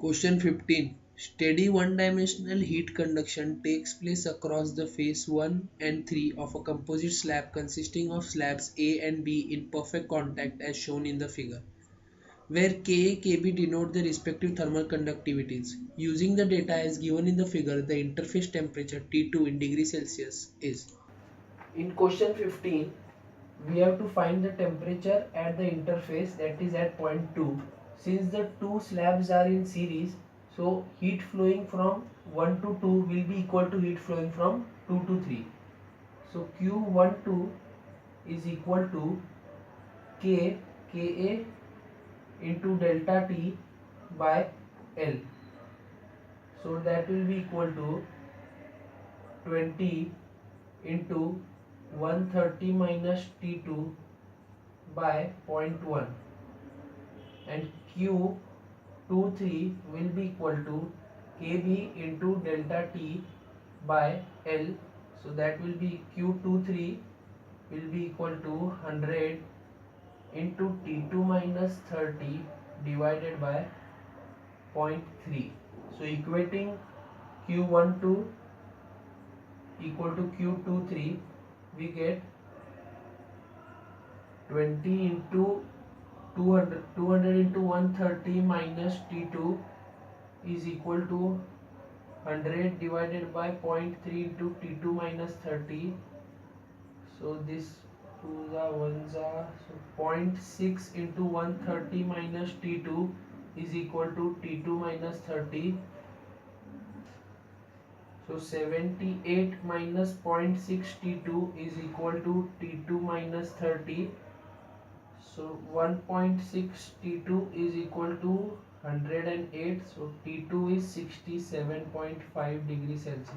Question 15. Steady one-dimensional heat conduction takes place across the face 1 and 3 of a composite slab consisting of slabs A and B in perfect contact as shown in the figure, where Ka, Kb denote the respective thermal conductivities. Using the data as given in the figure, the interface temperature T2 in degrees Celsius is. In question 15, we have to find the temperature at the interface, that is at point 2. Since the two slabs are in series, so heat flowing from 1 to 2 will be equal to heat flowing from 2 to 3. So Q12 is equal to Ka into delta T by L. So that will be equal to 20 into 130 minus T2 by zero point 0.1, and Q23 will be equal to Kb into delta T by L. So that will be Q23 will be equal to 100 into T2 minus 30 divided by 0.3. So equating Q12 equal to Q23, we get 20 into 200 into 130 minus T2 is equal to 100 divided by 0.3 into T2 minus 30. So this 2s are 1s are, so 0.6 into 130 minus T2 is equal to T2 minus 30. So 78 minus 0.6 T2 is equal to T2 minus 30. So 1.6 T2 is equal to 108. So T2 is 67.5 degrees Celsius.